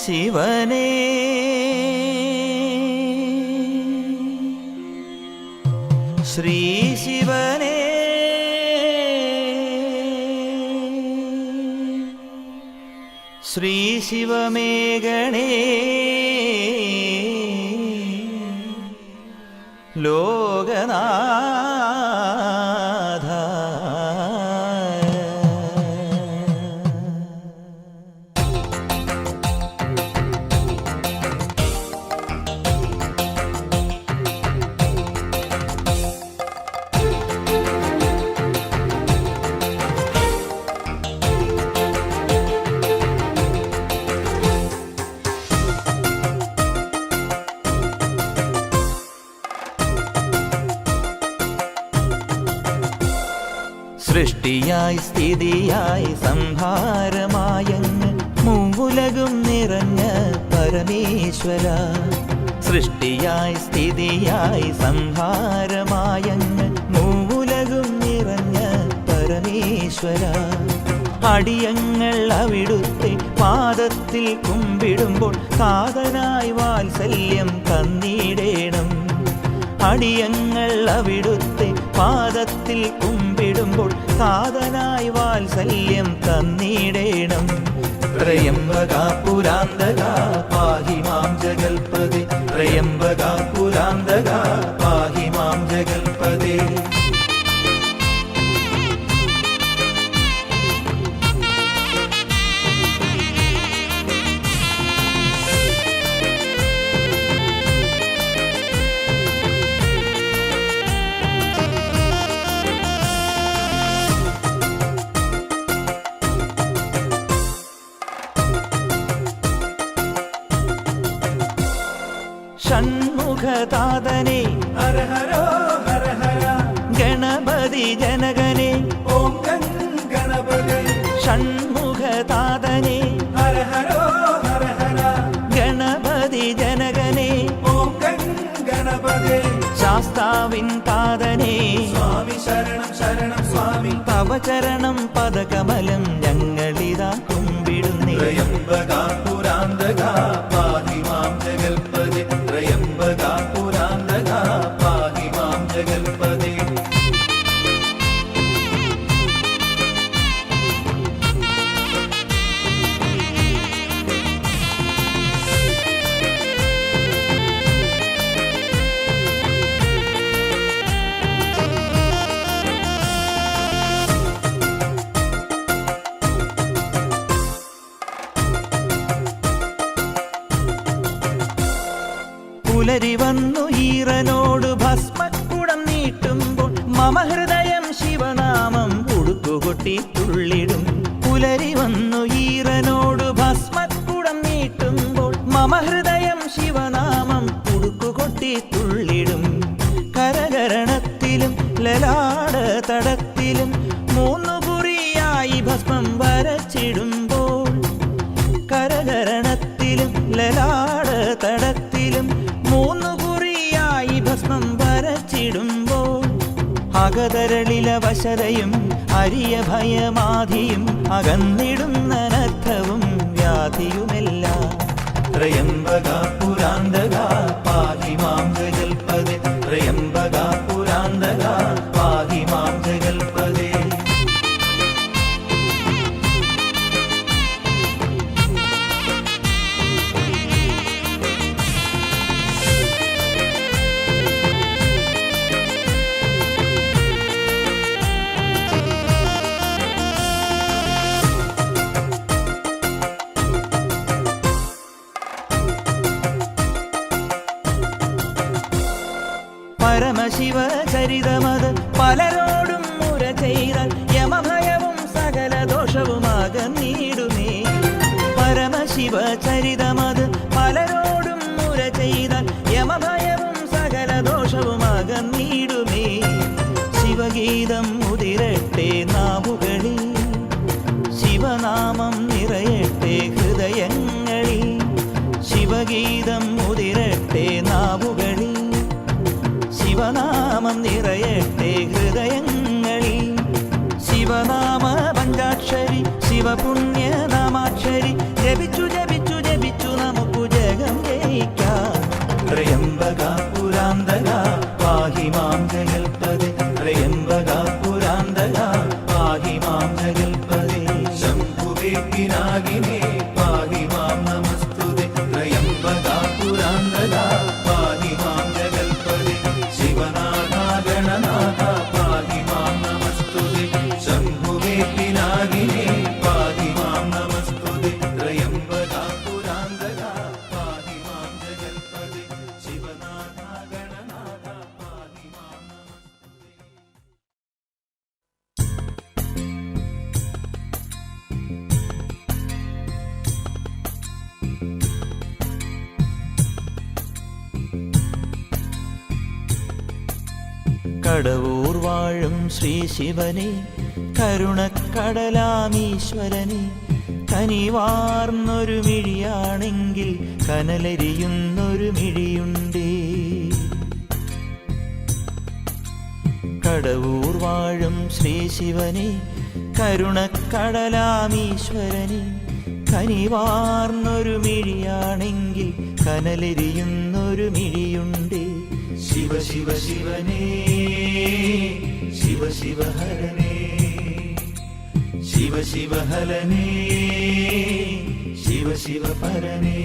ശിവനേ ശ്രീ ശിവനേ ശ്രീ ശിവമേഘണേ ലോകനാഥ സൃഷ്ടിയായി സ്ഥിതിയായി സംഹാരമായങ്ങ് മൂവുലകും നിറഞ്ഞ പരമേശ്വര. സൃഷ്ടിയായി സ്ഥിതിയായി സംഹാരമായങ്ങ് മൂവുലകും നിറഞ്ഞ പരമേശ്വര. അടിയങ്ങൾ അവിടുത്തെ പാദത്തിൽ കുമ്പിടുമ്പോൾ കാതനായി വാത്സല്യം തന്നിടേണം. അടിയങ്ങൾ അവിടുത്തെ പാദത്തിൽ കുമ്പിടുമ്പോൾ കാതനായി വാത്സല്യം തന്നിടേണം. ത്രയംബകാ പുരാന്തകാ പാഹി മാം ജഗൽപദേ. ത്രയംബകാ പുരാന്തകാ പാഹി മാം ജഗൽപദേ. ഷൺമുഖതാതനേ ഹര ഹരോ ഹര ഹര. ഗണപതി ജനകനേ ഓം ഗണപതേ. ഷൺമുഖതാതനേ ഹര ഹരോ ഹര ഹര. ഗണപതി ജനകനേ ഓം ഗണപതേ. ശാസ്താവിൻ താതനേ സ്വാമി ശരണം ശരണം സ്വാമി. തവ ചരണം പദകമലം ഞങ്ങളിതാ കുമ്പിടുന്നേ. ത്രയംബകാ പുരാന്തകാ പാഹി മാം ജഗൽപദേ. ത്രയംബകാ പുരാന്തകാ പാഹി മാം ജഗൽപദേ. പുലരി വന്നു ഈറനോട് ഭസ്മക്കുടം നീട്ടുമ്പോൾ മമ ഹൃദയം ശിവനാമം ഉടുക്കുകൊട്ടി തുള്ളിടും. പുലരി വന്നു ഈറനോട് ഭസ്മക്കുടം നീട്ടുമ്പോൾ മമ ഹൃദയം ശിവനാമം ഉടുക്കുകൊട്ടി തുള്ളിടും. കരകരണത്തിലും ലലാട തടത്തിലും മൂന്നു കുറിയായി ഭസ്മം വരച്ചിടുമ്പോൾ. കരകരണത്തിലും ലലാട തടത്തിലും മൂന്നു കുറിയായി ഭസ്മം വരച്ചിടുമ്പോൾ. അകതരളില വശതയും അരിയ ഭയമാധിയും അകന്നിടുന്ന നർത്ഥവും വ്യാധിയുമെല്ലാം. ത്രയംബകാ പുരാന്തകാ പാഹി മാം ജഗൽപദേ. ത്രയംബകാ പുരാന്തകാ പാഹി മാം ജഗൽപദേ. പരമശിവ ചരിതമത് പലരോടും മുര ചെയ്താൽ യമഭയവും സകല ദോഷവും അകന്നിടുമേ. പരമശിവ ചരിതമത് പലരോടും മുര ചെയ്താൽ യമഭയവും സകല ദോഷവും അകന്നിടുമേ. ശിവഗീതം ഉതിരട്ടെ നാവുകളിൽ. ശിവനാമം നിറയട്ടെ ഹൃദയങ്ങളിൽ. ശിവഗീതം ഉതിരട്ടെ നാവുകളിൽ. ശിവനാമം നിറയട്ടെ ഹൃദയങ്ങളിൽ. ശിവനാമ പഞ്ചാക്ഷരി ശിവപുണ്യനാമാക്ഷരി ജപിച്ചു ജപിച്ചു ജപിച്ചു पिनाकिने पाहि मां नमस्तुते त्रयम्बका पुरान्दका पाहि मां जगत्पदे शिवनाथा गणनाथा पाहि मां नमस्तुते शम्भुवे पिनाकिने पाहि मां नमस्तुते त्रयम्बका पुरान्दका पाहि मां जगत्पदे शिवनाथा गणनाथा पाहि मां കടവൂർ വാഴും ശ്രീ ശിവനെ കരുണക്കടലാമീശ്വരനെ കനിവാർന്നൊരു മിഴിയാണെങ്കിൽ കനലെരിയുന്നൊരു മിഴിയുണ്ടേ. കടവൂർ വാഴും ശ്രീ ശിവനെ കരുണക്കടലാമീശ്വരനെ കനിവാർന്നൊരു മിഴിയാണെങ്കിൽ കനലെരിയുന്നൊരു മിഴിയുണ്ടേ. ശിവ ശിവ ശിവനേ ശിവ ശിവ ഹരനേ ശിവ ശിവ ഹരനേ ശിവ ശിവ പരനേ.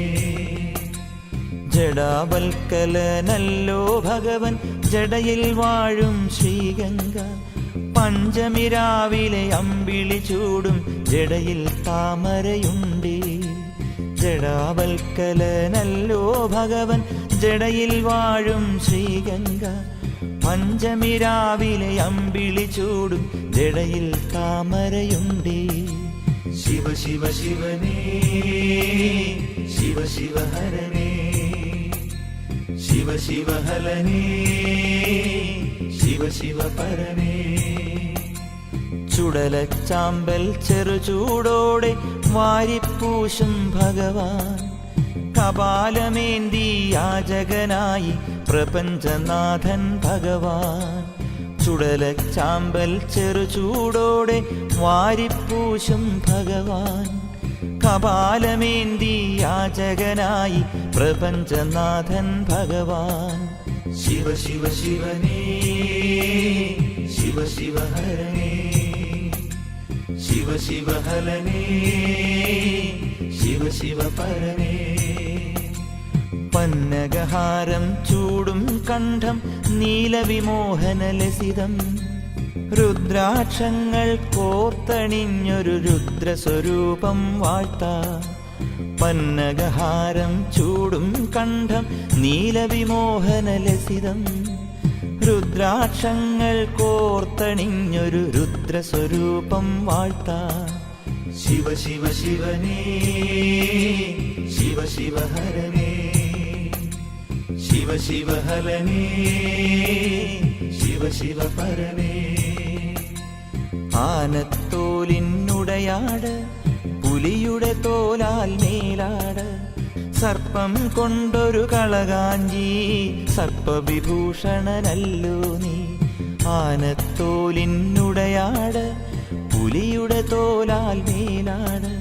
ജഡാവൽക്കലനല്ലോ ഭഗവൻ ജടയിൽ വാഴും ശ്രീഗംഗ പഞ്ചമി രാവിലെ അമ്പിളി ചൂടും ജടയിൽ താമരയുണ്ടേ. ജഡാവൽക്കലനല്ലോ ഭഗവൻ ജടയിൽ വാഴും ശ്രീഗംഗ പഞ്ചമി രാവിലെ അമ്പിളി ചൂടും ജടയിൽ താമരയുണ്ടേ. ശിവ ശിവ ശിവനേ ശിവ ശിവ ഹരനേ ശിവ ശിവ ഹരനേ ശിവ ശിവ പരനേ. ചുടലച്ചാമ്പൽ ചെറുചൂടോടെ വാരിപ്പൂശും ഭഗവാൻ കപാലമേന്തി യാചകനായി പ്രപഞ്ചനാഥൻ ഭഗവാൻ. ചുടലച്ചാമ്പൽ ചെറുചൂടോടെ വാരിപ്പൂശും ഭഗവാൻ കപാലമേന്തി യാചകനായി പ്രപഞ്ചനാഥൻ ഭഗവാൻ. ശിവ ശിവ ശിവനേ ശിവ ശിവ ഹരനേ ശിവ ശിവ ഹരനേ ശിവ ശിവ പരനേ. പന്നഗഹാരം ചൂടും കണ്ഠം നീലവിമോഹനലസിതം രുദ്രാക്ഷങ്ങൾ കോർത്തണിഞ്ഞൊരു രുദ്രസ്വരൂപം വാഴ്ത്താ. പന്നഗഹാരം ചൂടും കണ്ഠം നീലവിമോഹനലസിതം രുദ്രാക്ഷങ്ങൾ കോർത്തണിഞ്ഞൊരു രുദ്രസ്വരൂപം വാഴ്ത്താ. ശിവ ശിവ ശിവനേ ശിവ ശിവ ഹരനേ ശിവ ശിവ ഹരനേ ശിവ ശിവ പരനേ. ആനത്തോലിനുടയാട് പുലിയുടെ തോലാൽ മേലാട് സർപ്പം കൊണ്ടൊരു കളകാഞ്ചി സർപ്പവിഭൂഷണനല്ലോ നീ. ആനത്തോലിനുടയാട് പുലിയുടെ തോലാൽ മേലാട്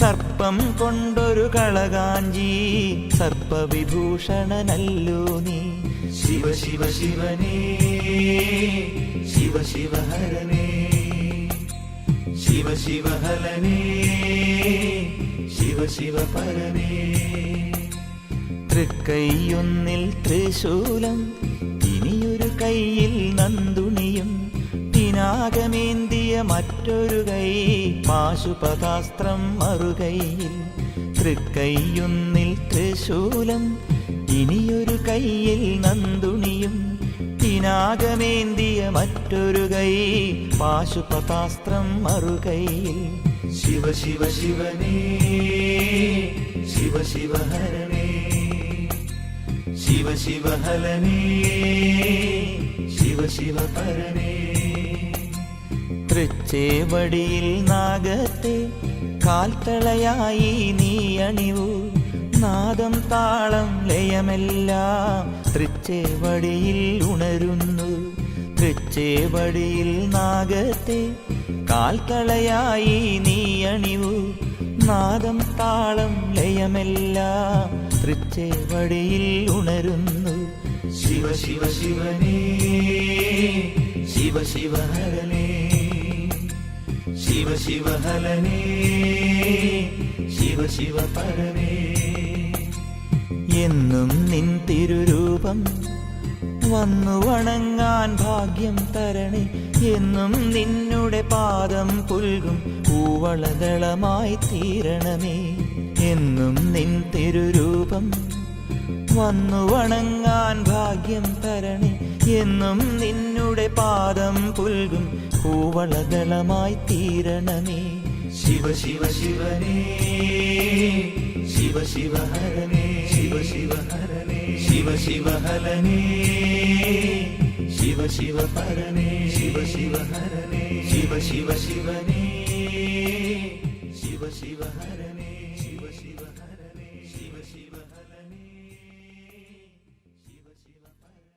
സർപ്പം കൊണ്ടൊരു കളകാഞ്ചി സർപ്പവിഭൂഷണനല്ലോ നീ. ശിവ ശിവ ശിവനേ ശിവ ശിവ ഹരനേ ശിവ ശിവ ഹരനേ ശിവ ശിവ പരനേ. തൃക്കൈയൊന്നിൽ ത്രിശൂലം ഇനിയൊരു കൈയിൽ നന്ദുണിയും പിനാകമേന്തിയ മറ്റൊരു കൈ പാശുപതാസ്ത്രം മറുകൈയിൽ. തൃക്കൈയൊന്നിൽ ത്രിശൂലം ഇനിയൊരു കൈയിൽ നന്ദുണിയും പിനാകമേന്തിയ മറ്റൊരു കൈ പാശുപതാസ്ത്രം മറുകൈയിൽ. ശിവ ശിവ ശിവനേ ശിവ ശിവ ഹരനേ ശിവ ശിവ ഹരനേ ശിവ ശിവ പരനേ. തൃച്ചേവടിയിൽ നാഗത്തെ കാൽത്തളയായി നീ അണിവു നാദം താളം ലയമെല്ലാം തൃച്ചേവടിയിൽ ഉണരുന്നു. തൃച്ചേവടിയിൽ നാഗത്തെ കാൽത്തളയായി നീ അണിവു നാദം താളം ലയമെല്ലാം തൃച്ചേവടിയിൽ ഉണരുന്നു. ശിവ ശിവ ശിവനേ ശിവ ശിവ ഹരനേ ശിവ ശിവ ഹരനേ ശിവ ശിവ പരനേ. എന്നും നിൻ തിരുരൂപം വന്നു വണങ്ങാൻ ഭാഗ്യം തരണേ. എന്നും നിന്നുടെ പാദം പുൽകും പൂവളദളമായി തീരണമേ. എന്നും നിൻ തിരുരൂപം വന്നു വണങ്ങാൻ ഭാഗ്യം തരണേ. എന്നും നിന്നുടെ പാദം പുൽകും പൂവളദളമായി തീരണമേ. ശിവ ശിവ ശിവനേ ശിവ ശിവ ഹരനേ ശിവ ശിവ ഹരനേ ശിവ ശിവ ഹരനേ ശിവ ശിവ പരനേ ശിവ ശിവ ഹരനേ ശിവ ശിവ ശിവനേ ശിവ ശിവ ഹരനേ ശിവ ശിവ ഹരനേ ശിവ ശിവ ഹരനേ ശിവ ശിവ പരനേ.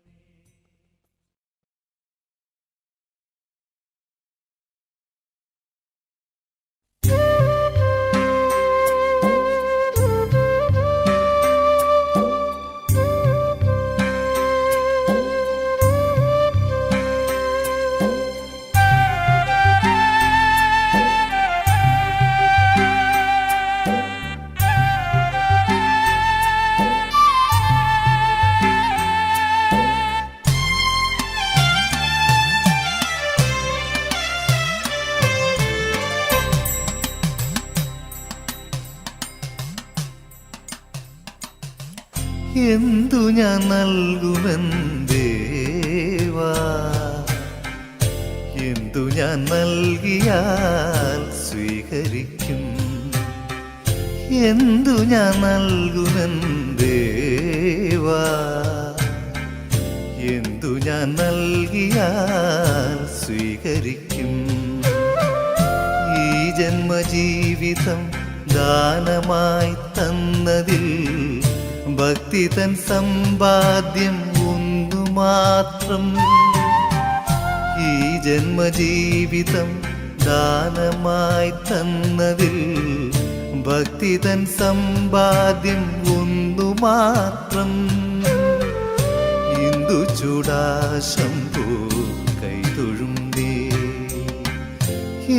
എന്തു ഞാൻ നൽകുമെന്തേവാ, എന്തു ഞാൻ നൽകിയാൽ സ്വീകരിക്കും, എന്തു ഞാൻ നൽകുമെന്തേവാ, എന്തു ഞാൻ നൽകിയാൽ സ്വീകരിക്കും. ഈ ജന്മജീവിതം ദാനമായി തന്നതിൽ ഭക്തി തൻ സമ്പാദ്യം ഒന്നു മാത്രം. ഈ ജന്മജീവിതം ദാനമായി തന്നതിൽ ഭക്തി തൻ സമ്പാദ്യം ഒന്നു മാത്രം. ഇന്ദു ചൂടാശംഭൂ കൈതൊഴുന്തേ,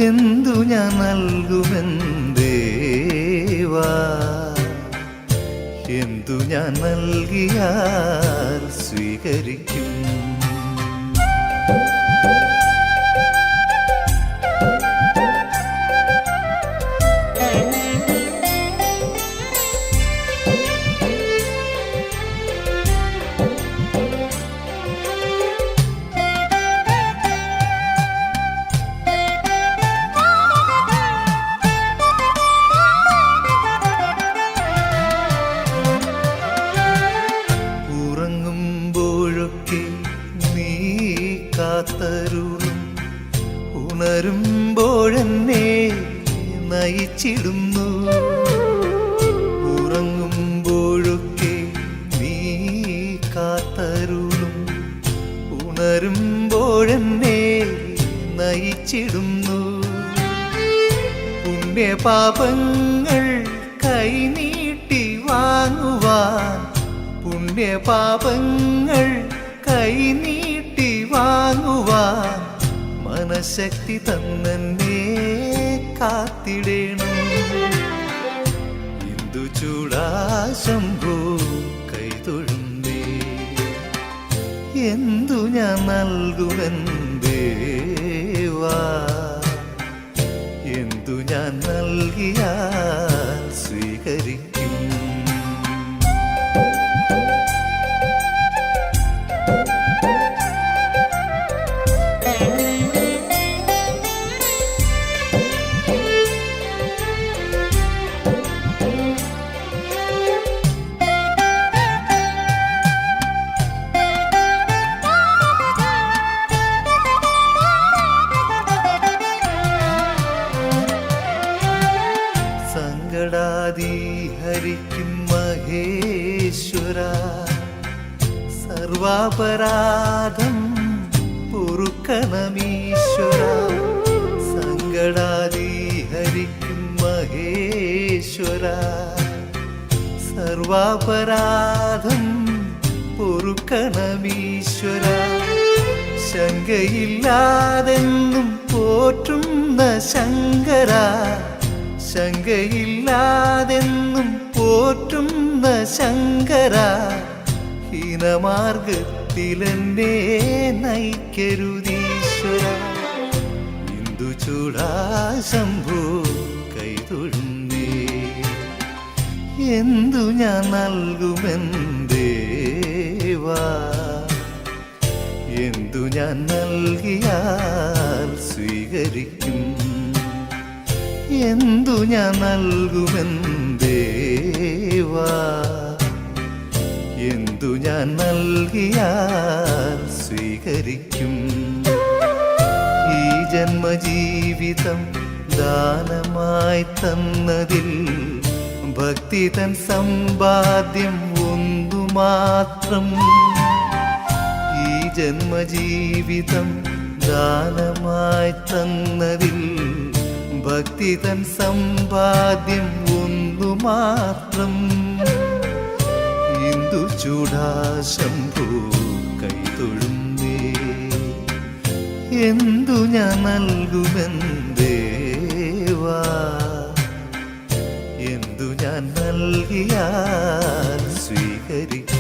എന്തു ഞാൻ നൽകുമെന്തേവാ, എന്തു ഞാൻ നൽകിയാൽ സ്വീകരിക്കും. കാത്തരുളും ഉണരുമ്പോഴെന്നെ നയിച്ചിടുന്നു. ഉറങ്ങുമ്പോഴൊക്കെ നീ കാത്തരുളും ഉണരുമ്പോഴെന്നെ നയിച്ചിടുന്നു. പുണ്യപാപങ്ങൾ കൈനീട്ടി വാങ്ങുവാൻ, പുണ്യപാപങ്ങൾ കൈനീട്ടി വാങ്ങുവാൻ മനഃശക്തി തന്നെ കാത്തിടേണം. ഇന്ദു ചൂടാശംഭൂ കൈതൊഴുന്തേ, എന്തു ഞാൻ നൽകുമെന്തേവാ, എന്തു ഞാൻ നൽകിയാൽ സ്വീകരിക്കും. ഹരിക്കും മഹേശ്വര, സർവാപരാധം പൊറുക്കണമീശ്വര. സങ്കടാദി ഹരിക്കും മഹേശ്വര, സർവാപരാധം പൊറുക്കണമീശ്വര. ശങ്കയില്ലാതെന്നും പോറ്റുന്ന ശങ്കര, ശങ്കയില്ലാതെന്നും പോറ്റുന്ന ശങ്കര, ഹീനമാർഗത്തിലെന്നെ നയിക്കരുതീശ്വര. ഇന്ദു ചൂടാ ശംഭു കൈതൊഴുന്നേ, എന്തു ഞാൻ നൽകുമെന്തേവാ, എന്തു ഞാൻ നൽകിയാൽ സ്വീകരിക്കും, എന്തു ഞാൻ നൽകുമെന്തേവാ, എന്തു ഞാൻ നൽകിയാൽ സ്വീകരിക്കും. ഈ ജന്മജീവിതം ദാനമായി തന്നതിൽ ഭക്തി തൻ സമ്പാദ്യം ഒന്നു മാത്രം. ഈ ജന്മജീവിതം ദാനമായി തന്നതിൽ ഭക്തി തൻ സമ്പാദ്യം ഒന്നു മാത്രം. ഇന്ദു ചൂടാ ശംഭു കൈതൊഴുന്നേ, എന്തു ഞാൻ നൽകുമെന്തേവാ, എന്തു ഞാൻ നൽകിയാൽ സ്വീകരിക്കും.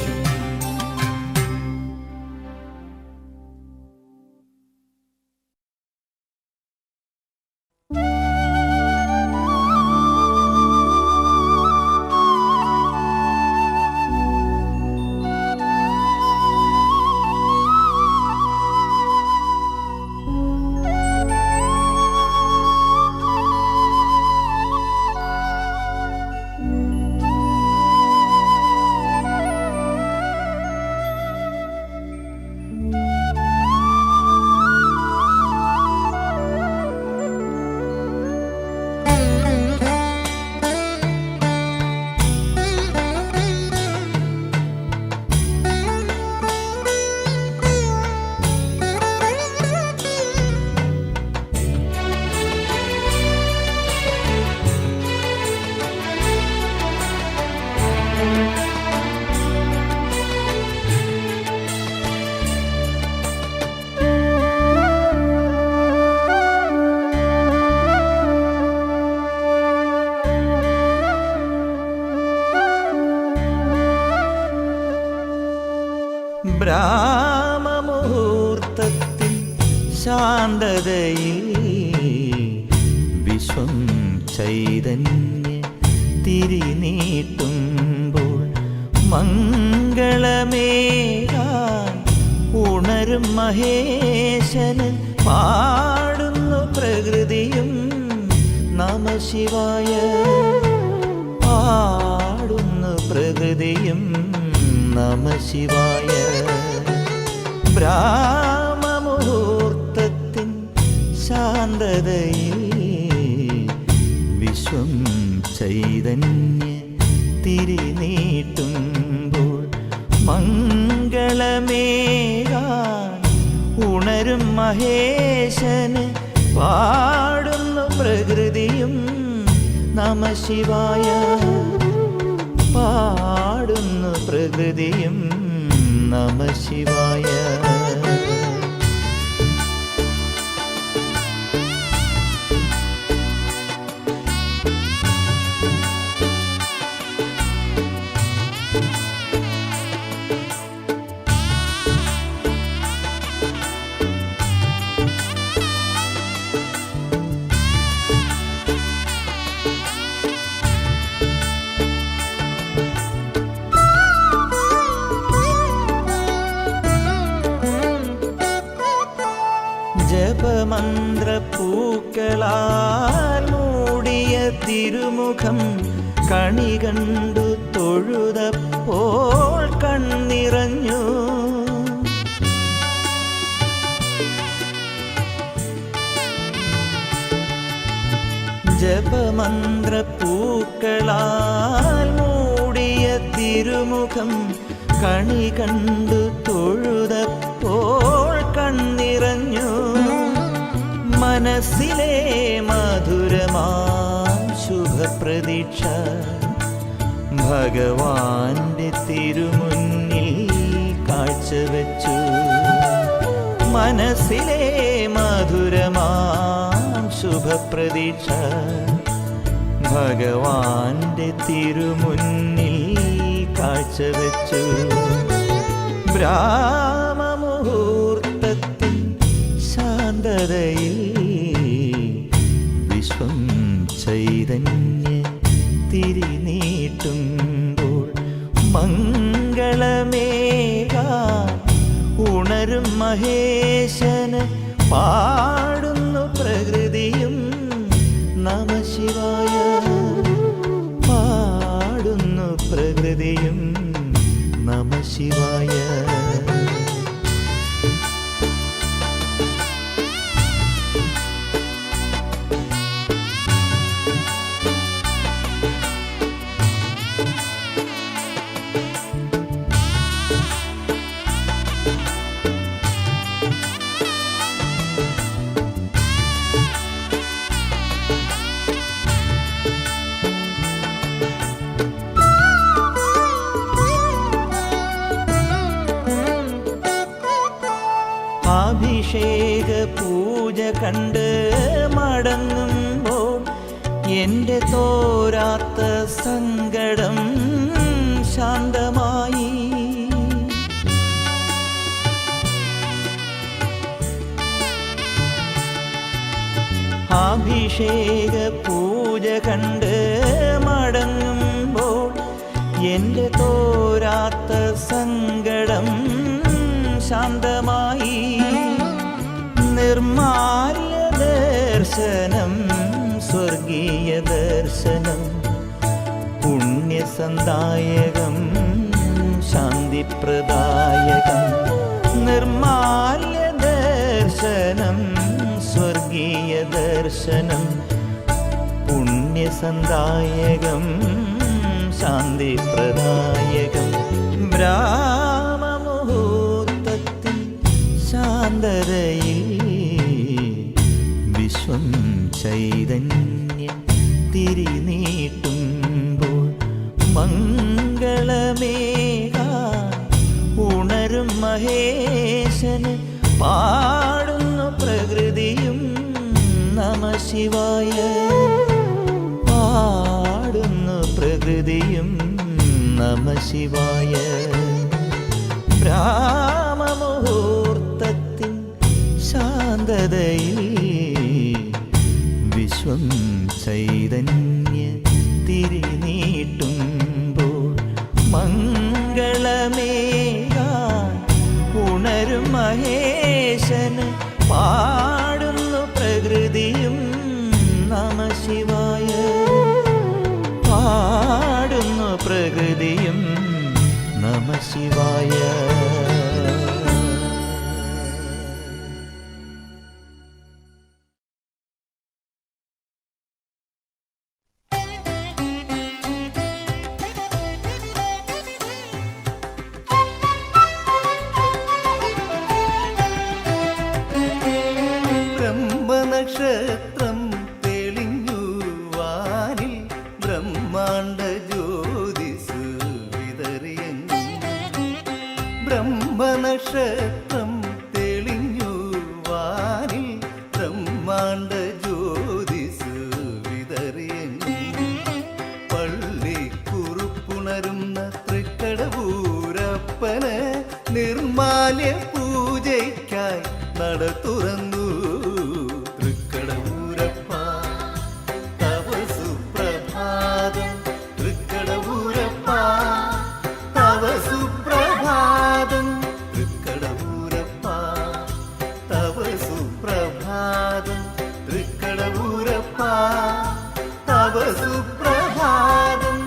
ബ്രാഹ്മമുഹൂർത്തത്തിൽ ശാന്തതയിൽ വിശ്വം ചൈതന്യ തിരിനീട്ടുമ്പോൾ മംഗളമേകാൻ ഉണരും മഹേശന് പാടുന്നു പ്രകൃതിയും നമഃശിവായ. പാടുന്നു പ്രകൃതിയും നമഃശിവായ. ബ്രാഹ്മമുഹൂർത്തത്തിൻ ശാന്തതയിൽ വിശ്വം ചൈതന്യ തിരിനീട്ടുമ്പോൾ മംഗളമേകാൻ ഉണരും മഹേശന് പാടുന്നു പ്രകൃതിയും നമഃശിവായ. പാടുന്നു പ്രകൃതിയും നമഃശിവായ. ജപമന്ത്രപ്പൂക്കളാൽ മൂടിയ തിരുമുഖം കണി കണ്ടു തൊഴുതപ്പോൾ കണ്ണിറഞ്ഞു. ജപമന്ത്രപ്പൂക്കളാൽ മൂടിയ തിരുമുഖം കണി കണ്ടു തൊഴുതപ്പോൾ കണ്ണിറഞ്ഞു. മനസ്സിലെ മധുരമാം ശുഭപ്രതീക്ഷ ഭഗവാന്റെ തിരുമുന്നിൽ കാഴ്ചവെച്ചു. മനസ്സിലെ മധുരമാം ശുഭ ശുഭപ്രതീക്ഷ ഭഗവാന്റെ തിരുമുന്നിൽ കാഴ്ചവെച്ചു. ബ്രാഹ്മമുഹൂർത്തത്തിൻ ശാന്തതയിൽ വിശ്വം ചൈതന്യ തിരിനീട്ടുമ്പോൾ മംഗളമേകാൻ ഉണരും മഹേശന് പാടുന്നു പ്രകൃതിയും നമഃശിവായ. പാടുന്നു പ്രകൃതിയും നമഃശിവായ. അഭിഷേക പൂജ കണ്ട് മടങ്ങുമ്പോൾ എൻ്റെ തോരാത്ത സങ്കടം ശാന്തമായി. അഭിഷേക പൂജ കണ്ട് മടങ്ങുമ്പോൾ എൻ്റെ തോരാത്ത സങ്കടം ശാന്തമായി. നിർമാല്യ ദർശനം സ്വർഗീയ ദർശനം പുണ്യസന്ദായകം ശാന്തിപ്രദായകം. നിർമാല്യ ദർശനം സ്വർഗീയ ദർശനം പുണ്യസന്ദായകം ശാന്തിപ്രദായകം. ബ്രാഹ്മമുഹൂർത്തത്തിൻ ശാന്തതയിൽ വിശ്വം ചൈതന്യ തിരിനീട്ടുമ്പോൾ മംഗളമേകാൻ ഉണരും മഹേശന് പാടുന്നു പ്രകൃതിയും നമഃശിവായ. പാടുന്നു പ്രകൃതിയും നമഃശിവായ. ബ്രാഹ്മമുഹൂർത്തത്തിൻ ശാന്തതയിൽ വിശ്വം ചൈതന്യ തിരിനീട്ടുമ്പോൾ മംഗളമേകാൻ ഉണരും മഹേശന് പാടുന്നു പ്രകൃതിയും നമഃശിവായ. പാടുന്നു പ്രകൃതിയും നമഃശിവായ. ബ്രഹ്മനക്ഷത്രം തെളിഞ്ഞു വാനിൽ ബ്രഹ്മാണ്ട ജ്യോതിസ് വിതറിയെങ്ങും. ബ്രഹ്മനക്ഷത്രം തെളിഞ്ഞു വാനിൽ ബ്രഹ്മാണ്ട ജ്യോതിസ് വിതറിയെങ്ങും. പള്ളിക്കുറുപ്പുണരുന്ന തൃക്കടവൂരപ്പന് നിർമാല്യ പൂജയ്ക്കായി നട തുറന്നു. തൃക്കടവൂരപ്പ തവ സുപ്രഭാതം. തൃക്കടവൂരപ്പ തവ സുപ്രഭാതം. തൃക്കടവൂരപ്പ തവ സുപ്രഭാതം. തൃക്കടവൂരപ്പ തവ സുപ്രഭാതം.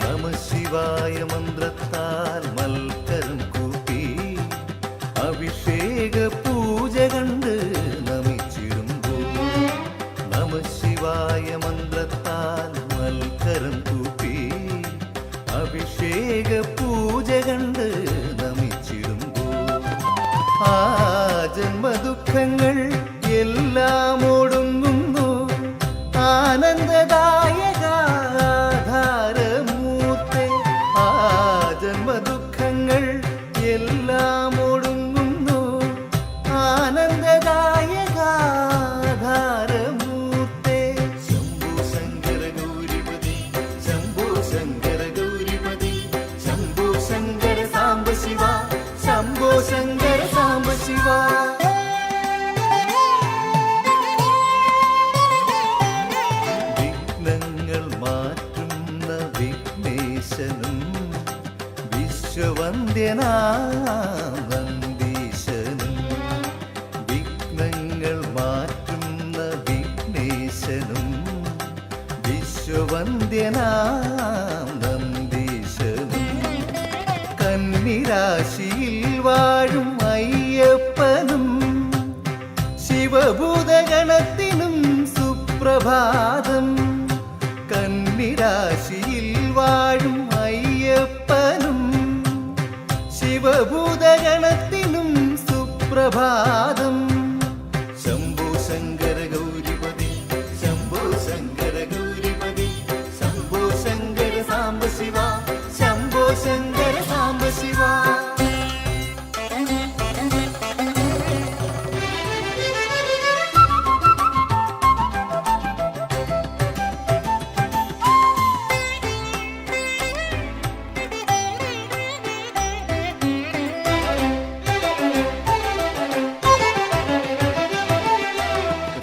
നമഃശിവായ മന്ത്രത്താൽ മൽക്കരം കൂട്ടി അഭിഷേക പൂജ കണ്ട് ജന്മദുഃഖങ്ങൾ എല്ലാം ഒടുങ്ങുന്നു ആനന്ദദായക ആധാരമൂർത്തേ. ആ ജന്മദുഃഖങ്ങൾ എല്ലാം ഒടുങ്ങുന്നു ആനന്ദദായക ആധാരമൂർത്തേ. ശംഭോ ശങ്കര ഗൗരിപതി ശംഭോ ശങ്കര ഗൗരിപതി ശംഭോ ശങ്കര സാംബ ശിവ ശംഭോ ശങ്കര സാംബ ശിവ. വിഘ്നങ്ങൾ മാറ്റുന്ന വിഘ്നേശനും വിശ്വവന്ദ്യനാം നന്ദീശനും. വിഘ്നങ്ങൾ മാറ്റുന്ന വിഘ്നേശനും വിശ്വവന്ദ്യനാം നന്ദീശനും. കന്നിരാശിയിൽ വാഴും അയ്യപ്പനും ശിവഭൂതഗണത്തിനും സുപ്രഭാതം. കന്നിരാശിയിൽ വാഴും അയ്യപ്പനും ശിവഭൂതഗണത്തിനും സുപ്രഭാതം. ശംഭോ ശങ്കര ഗൗരിപതി ശംഭോ ശങ്കര ഗൗരിപതി ശംഭോ ശങ്കര സാംബ ശിവ ശംഭോ ശങ്കര സാംബ ശിവ.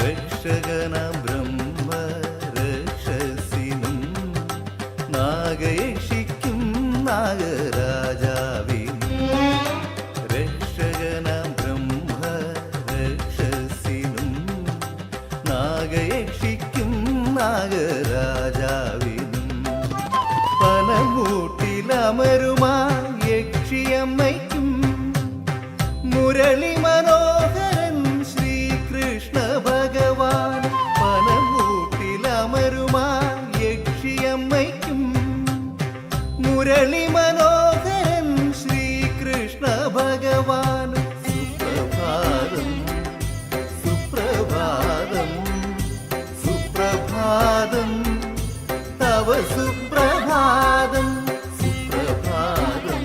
രക്ഷകനാം ബ്രഹ്മ രക്ഷസിനും നാഗയക്ഷിക്കും നാഗരാജാവിനും. രക്ഷകനാം ബ്രഹ്മ രക്ഷസിനും നാഗയക്ഷിക്കും നാഗരാജാവിനും. പനമൂട്ടിലമരുമാ യക്ഷിയമ്മയ്ക്കും മുരളി മനോഹരൻ ശ്രീകൃഷ്ണ ഭഗവാൻ. പനമൂട്ടിലമരുമാ യക്ഷിയമ്മയ്ക്കും മുരളി മനോഹരൻ ശ്രീകൃഷ്ണ ഭഗവാൻ. സുപ്രഭാതം സുപ്രഭാതം സുപ്രഭാതം തവ സുപ്രഭാതം സുപ്രഭാതം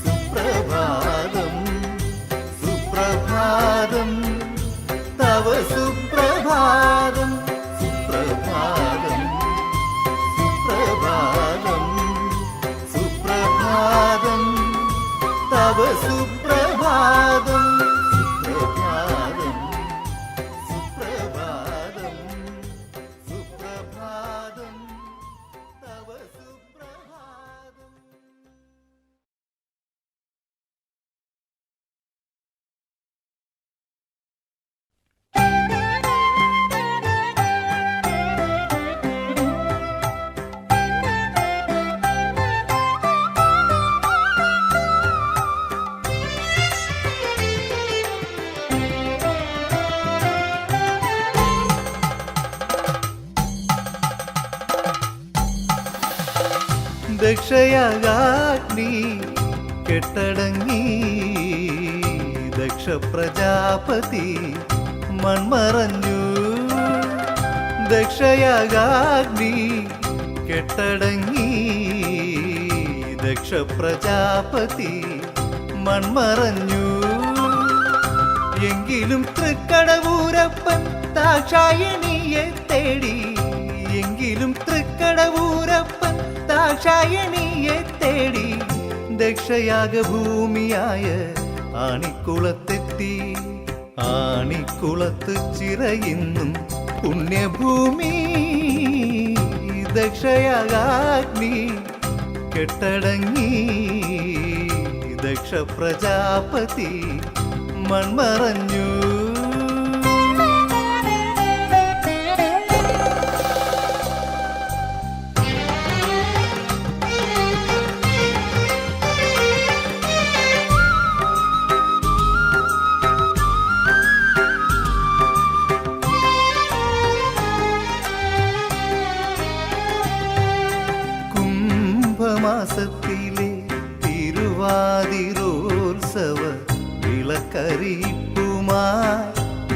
സുപ്രഭാതം സുപ്രഭാതം തവ സുപ്രഭാതം സുപ്രഭാതം സുപ്രഭാതം സുപ്രഭാതം തവ സുപ്രഭാതം സുപ്രഭാതം സുപ്രഭാതം സുപ്രഭാതം തവ സുപ്രഭാതം. ദക്ഷയാഗാഗ്നി കെട്ടടങ്ങി ദക്ഷ പ്രജാപതി മൺമറഞ്ഞു. ദക്ഷയാഗാഗ്നി കെട്ടടങ്ങി ദക്ഷ പ്രജാപതി മൺമറഞ്ഞു. എങ്കിലും തൃക്കടവൂരപ്പൻ ദാക്ഷായണിയെ തേടി. എങ്കിലും തൃക്കടവൂരപ്പൻ ദാക്ഷായണിയെ തേടി. ദക്ഷയാഗഭൂമിയായ ആണിക്കുളത്തെത്തി. ആണിക്കുളത്ത് ചിറയുന്നും പുണ്യഭൂമി. ദക്ഷയാഗാഗ്നി കെട്ടടങ്ങി ദക്ഷ പ്രജാപതി മൺമറഞ്ഞു. മാസത്തിലെ തിരുവാതിരോത്സവ വിളക്ക വിളക്കറിയിപ്പുമായി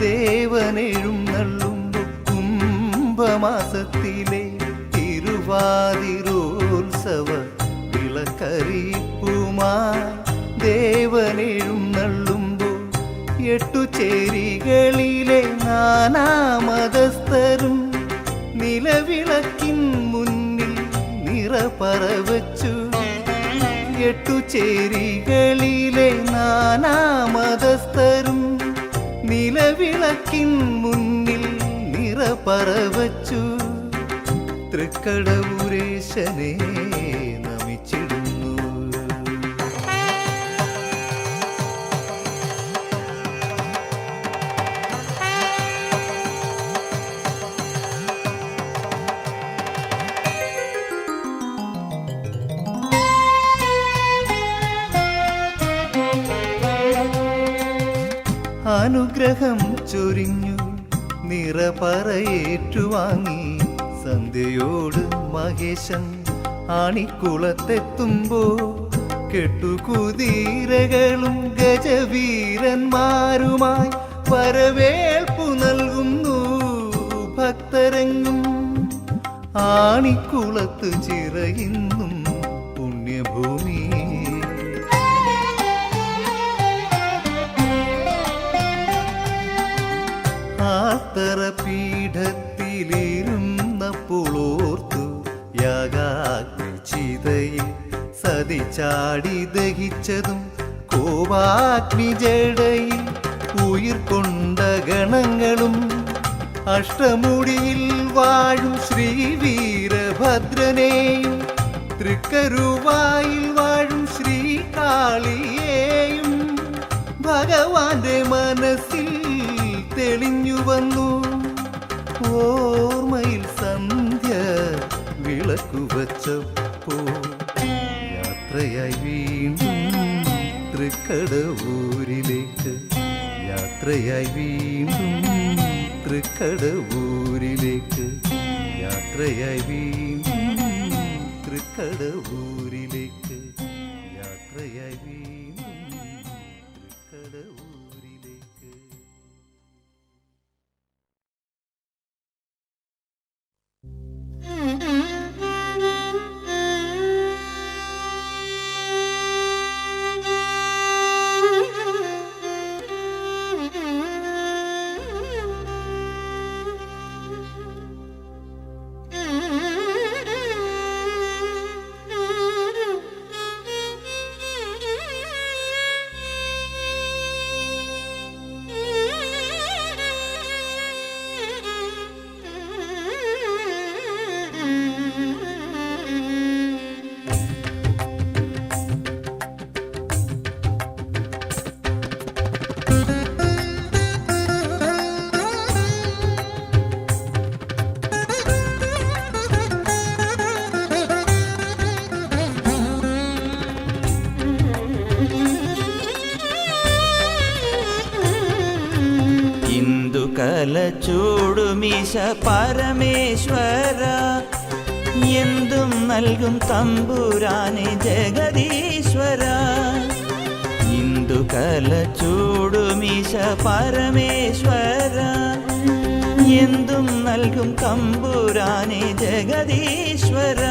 ദേവനെഴുന്നള്ളുമ്പോൾ കുംഭമാസത്തിലെ തിരുവാതിരോത്സവ വിളക്കറിയിപ്പുമായി ദേവനെഴുന്നള്ളുമ്പോൾ എട്ടുചേരികളിലെ നാനാമതസ്ഥരും നിലവിളക്കിൻ മുന്നിൽ നിറപറവച്ചു. എട്ടുചേരികളിലെ നാനാമതസ്ഥരും നിലവിളക്കിൻ മുന്നിൽ നിറപറവച്ചു. തൃക്കടവൂരേശനെ നമിച്ചിടുന്നു. അനുഗ്രഹം ചൊരിഞ്ഞു നിറപറയേറ്റുവാങ്ങി സന്ധ്യയോട് മഹേശൻ ആണിക്കുളത്തെത്തുമ്പോ കെട്ടുകുതിരകളും ഗജവീരന്മാരുമായി വരവേൽപ്പു നൽകുന്നു ഭക്തരെങ്ങും. ആണിക്കുളത്ത് ചിറയുന്നും പുണ്യഭൂമി. ആത്തറപീഠത്തിലിരുന്നപ്പോളോർത്തു യാഗാഗ്നിചിതയിൽ സതി ചാടി ദഹിച്ചതും കോപാഗ്നി ജടയിൽ ഉയിർക്കൊണ്ട ഗണങ്ങളും അഷ്ടമുടിയിൽ വാഴും ശ്രീവീരഭദ്രനെയും തൃക്കരുവായിൽ വാഴും ശ്രീകാളിയെയും ഭഗവാന്റെ മനസ്സിൽ തെളിഞ്ഞു വന്നു. ഓർമ്മയിൽ സന്ധ്യ വിളക്കുവച്ചപ്പോ യാത്രയായി വീണ്ടും തൃക്കടവൂരിലേക്ക്. യാത്രയായി വീണ്ടും തൃക്കടവൂരിലേക്ക്. യാത്രയായി വീണ്ടും തൃക്കടവൂരിലേക്ക്. യാത്രയായി വീണ്ടും തൃക്കടവൂരിലേക്ക്. കലചൂടുമീശ പരമേശ്വര എന്തും നൽകും തമ്പുരാനെ ജഗദീശ്വര. ഇന്ദു കലചൂടുമീശ പരമേശ്വര എന്തും നൽകും തമ്പുരാനെ ജഗദീശ്വര.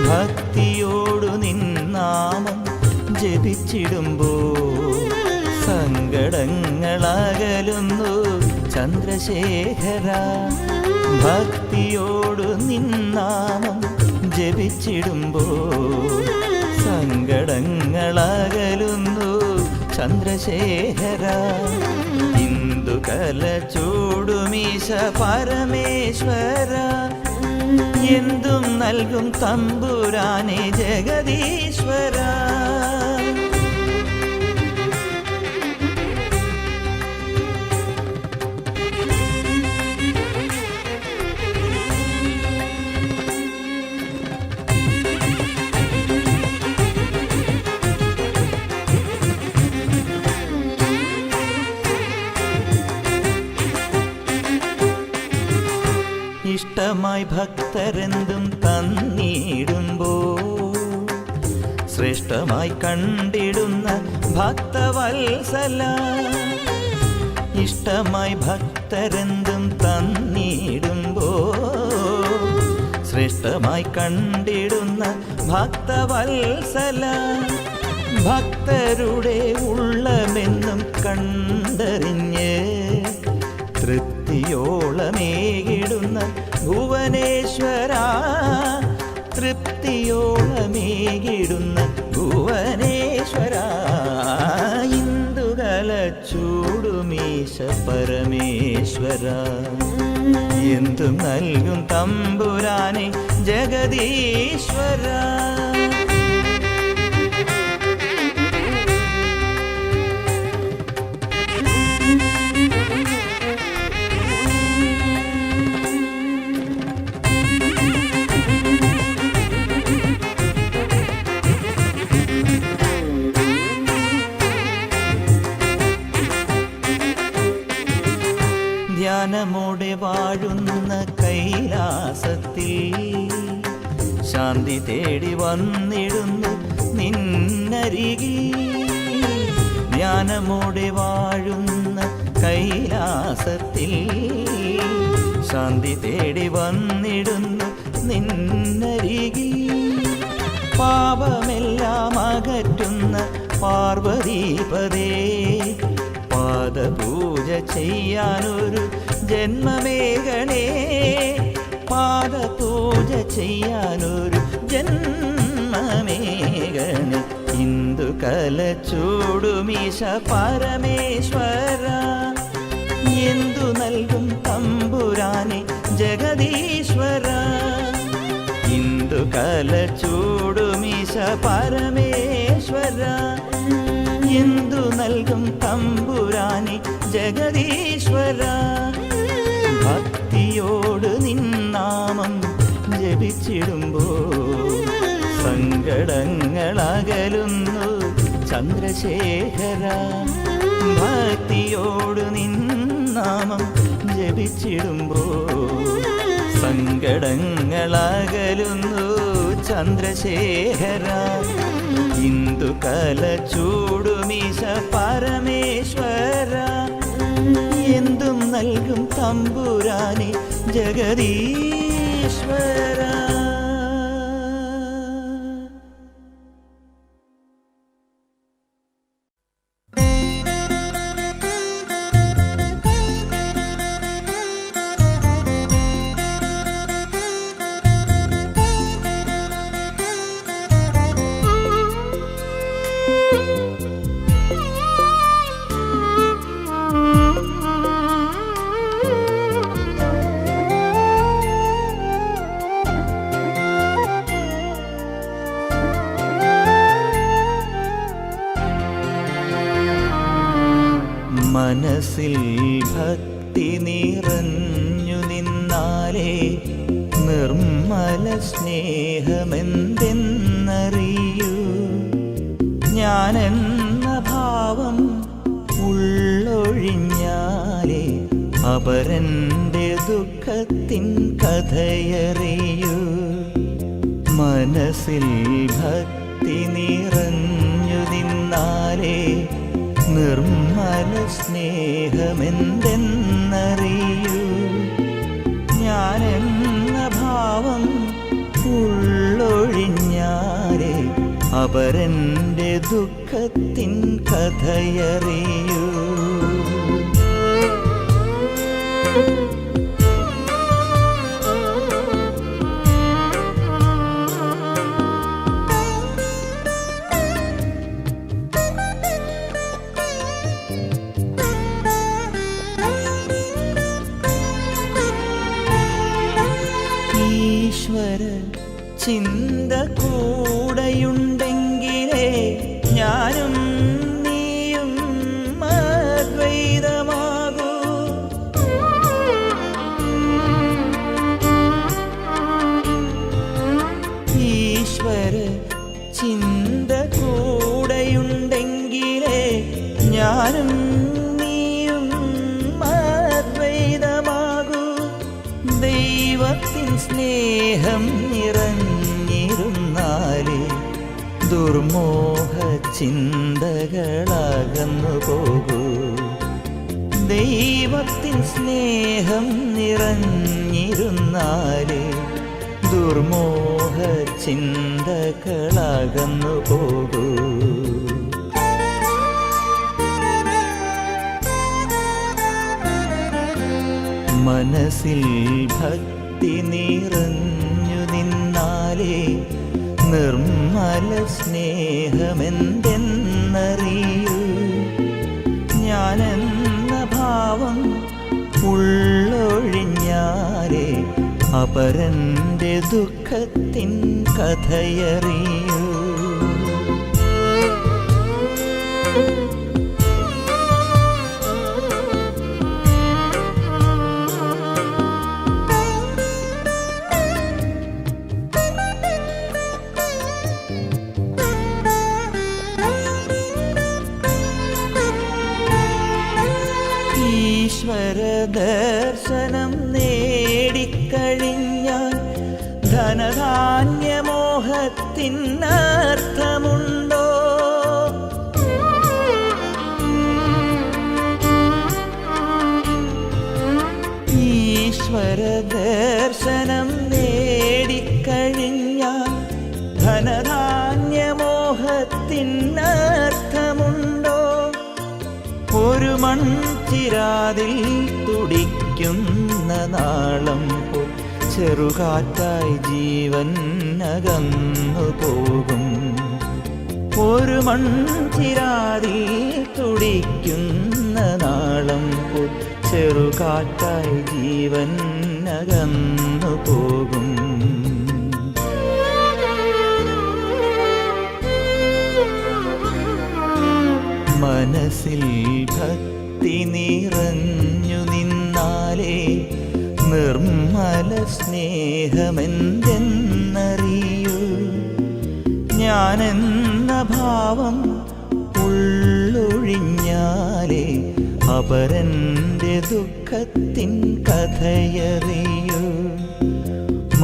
ഭക്തിയോടു നിന്നാമം ജപിച്ചിടുമ്പോ സങ്കടങ്ങളകലുന്നു ചന്ദ്രശേഖര. ഭക്തിയോടു നിന്നാമം ജപിച്ചിടുമ്പോ സങ്കടങ്ങളകലുന്നു ചന്ദ്രശേഖര. ഇന്ദു കലചൂടുമീശ പരമേശ്വര എന്തും നൽകും തമ്പുരാനെ ജഗദീശ്വര. ഇഷ്ടമായി ഭക്തരെന്തും തന്നിടുമ്പോ ശ്രേഷ്ഠമായി കണ്ടിടുന്ന ഭക്തവത്സല, ഇഷ്ടമായി ഭക്തരെന്തും തന്നിടുമ്പോ, ശ്രേഷ്ഠമായി കണ്ടിടുന്ന ഭക്തവത്സല, ഭക്തരുടെ ഉള്ളമെന്നും കണ്ടറിഞ്ഞ് തൃപ്തിയോളമേകിടുന്ന ഭുവനേശ്വര, തൃപ്തിയോളമേകിടുന്ന ഭുവനേശ്വര, ഇന്ദുകല ചൂടുമീശ പരമേശ്വര, എന്തു നൽകും തമ്പുരാനെ ജഗദീശ്വര. ധ്യാനമോടെ വാഴുന്ന കൈലാസത്തിൽ ശാന്തി തേടി വന്നിടുന്നു നിന്നരികിൽ, ധ്യാനമോടെ വാഴുന്ന കൈലാസത്തിൽ ശാന്തി തേടി വന്നിടുന്നു നിന്നരികിൽ, പാപമെല്ലാം അകറ്റുന്ന പാർവതീപദേ, പാദപൂജ ചെയ്യാനൊരു ജന്മമേകണേ, പാദപൂജ ചെയ്യാനൊരു ജന്മമേകണേ, ഇന്ദുകല ചൂടുമീശ പരമേശ്വര, എന്തു നൽകും തമ്പുരാനെ ജഗദീശ്വര, ഇന്ദുകല ചൂടുമീശ പരമേശ്വര, എന്തു നൽകും തമ്പുരാനെ ജഗദീശ്വര, ഭക്തിയോട് നിന്നാമം ജപിച്ചിടുമ്പോ സങ്കടങ്ങളകലുന്നു ചന്ദ്രശേഖര, ഭക്തിയോട് നിന്നാമം ജപിച്ചിടുമ്പോ സങ്കടങ്ങളകലുന്നു ചന്ദ്രശേഖര, ഇന്ദുകല ചൂടുമീശ പരമേശ്വര, എന്തും നൽകും തമ്പുരാനെ ജഗദീശ്വര. മനസ്സിൽ ഭക്തി നിറഞ്ഞു നിന്നാലേ നിർമ്മല സ്നേഹമെന്തെന്നറിയൂ, ഞാനെന്ന ഭാവം ഉള്ളൊഴിഞ്ഞാലേ അപരന്റെ ദുഃഖത്തിൻ കഥയറിയൂ, മനസ്സിൽ ഭക്തി നിറഞ്ഞു നിന്നാലേ നിർമ്മല സ്നേഹമെന്തെന്നറിയൂ, ഞാനെന്ന ഭാവം ഉള്ളൊഴിഞ്ഞാലേ അപരന്റെ ദുഃഖത്തിൻ കഥയറിയൂ. ഈശ്വര ചിന്ത കൂടെയുണ്ടെങ്കിലേ ഞാനും നീയും അദ്വൈതമാകൂ, ഈശ്വര ചിന്ത കൂടെയുണ്ടെങ്കിലേ ഞാനും നീയും അദ്വൈതമാകൂ, ദൈവത്തിൻ സ്നേഹം നിറഞ്ഞിരുന്നാലേ ദുർമോഹ ചിന്തകളകന്നു പോകൂ. ദൈവത്തിൻ സ്നേഹം നിറഞ്ഞിരുന്നാലേ ദുർമോഹ ചിന്തകളകന്നു പോകൂ. മനസ്സിൽ ഭക്തി നിറഞ്ഞു നിന്നാലേ നിർമ്മല സ്നേഹമെന്തെന്നറിയൂ. ഞാനെന്ന ഭാവം ഉള്ളൊഴിഞ്ഞാലേ അപരന്റെ ദുഃഖത്തിൻ കഥയറിയൂ. ഈശ്വര ദർശനം നേടിക്കഴിഞ്ഞാൽ ധനധാന്യമോഹത്തിനർത്ഥമുണ്ടോ? ഈശ്വര ദർശനം നേടിക്കഴിഞ്ഞാൽ ധനധാന്യമോഹത്തിനർത്ഥമുണ്ടോ? ഒരു മൺചിരാതിൽ തുടിക്കുന്ന നാളം പോ ചെറുകാറ്റായി ജീവൻ അകന്നു പോകും. ഒരു മൺചിരാതിൽ തുടിക്കുന്ന നാളം പോ ചെറുകാറ്റായി ജീവൻ അകന്നു പോകും. മനസ്സിൽ ഭക്തി നിറഞ്ഞു നിന്നാലേ നിർമ്മല സ്നേഹമെന്തെന്നറിയൂ. ഞാനെന്ന ഭാവം ഉള്ളൊഴിഞ്ഞാലേ അപരന്റെ ദുഃഖത്തിൻ കഥയറിയൂ.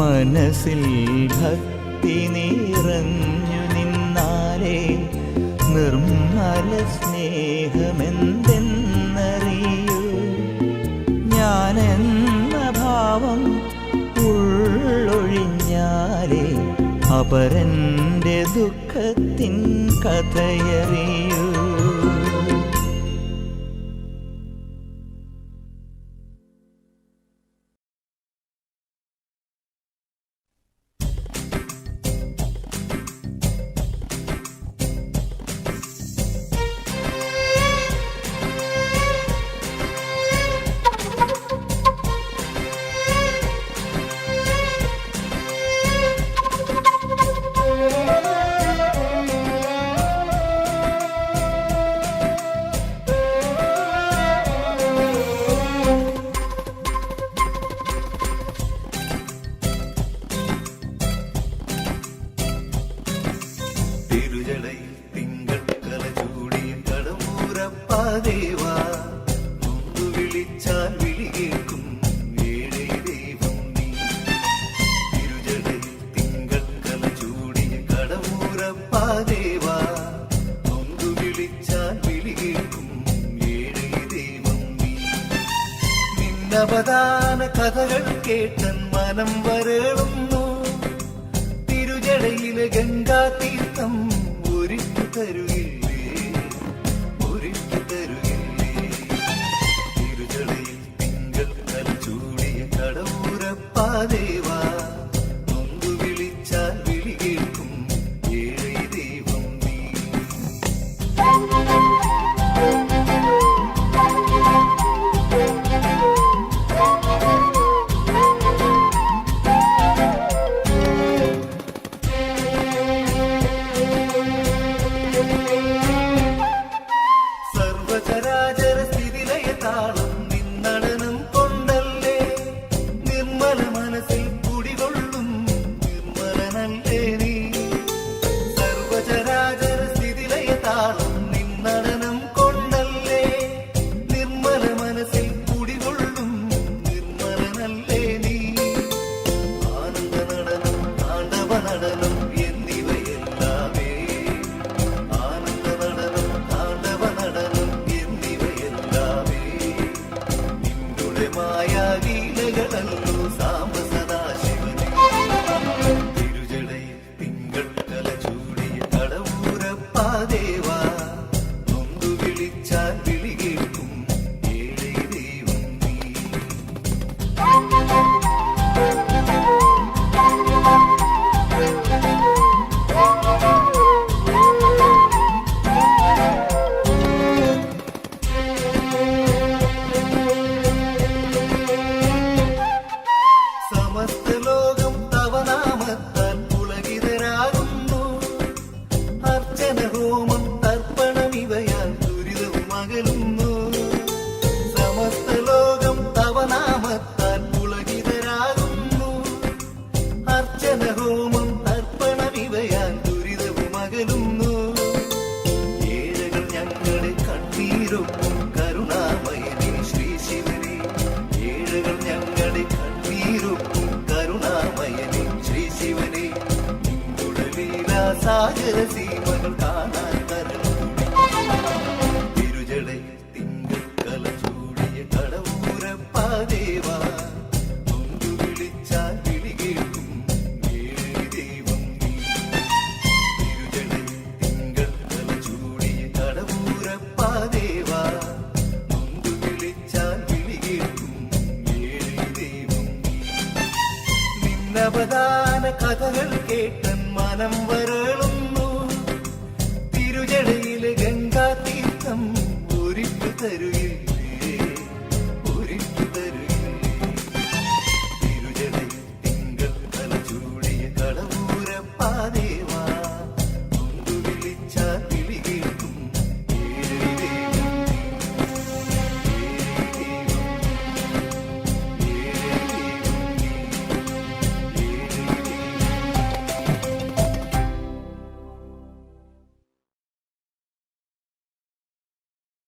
മനസ്സിൽ ഭക്തി നിറഞ്ഞു നിന്നാലേ നിർമ്മല സ്നേഹമെന്തെന്നറിയൂ. ഞാനെന്ന ഭാവം ഉള്ളൊഴിഞ്ഞാലേ അപരന്റെ ദുഃഖത്തിൻ കഥയറിയൂ. നവദാന കഥകൾ കേട്ടൻ മനം വരളുന്നു. തിരുജടയിലെ ഗംഗാതീർത്ഥം ഒരിക്കു തരുകില്ലേ, ഒരിക്കു തരുകില്ലേ. തിരുജടയിൽ തിങ്കൾ കല ചൂടിയ കടവൂരപ്പാദേവാ, നൊന്തു വിളിച്ചാൽ വിളി കേൾക്കും ഏഴൈ ദൈവം നീ. മനസ്സിൽ സാഗര സീമകൾ കാണാൻ തരൂടി തിരുജടയിൽ തിങ്കൾ കല ചൂടിയ കടവൂരപ്പാദേവാ നൊന്തു വിളിച്ചാൽ വിളി കേൾക്കും ഏഴ് ദൈവം നീ തിരുജടയിൽ തിങ്കൾ കല ചൂടിയ കടവൂരപ്പാദേവാ നൊന്തു വിളിച്ചാൽ വിളി കേൾക്കും ഏഴ് ദൈവം നീ നിന്നവദാന കഥകൾ കേട്ടൻ മനം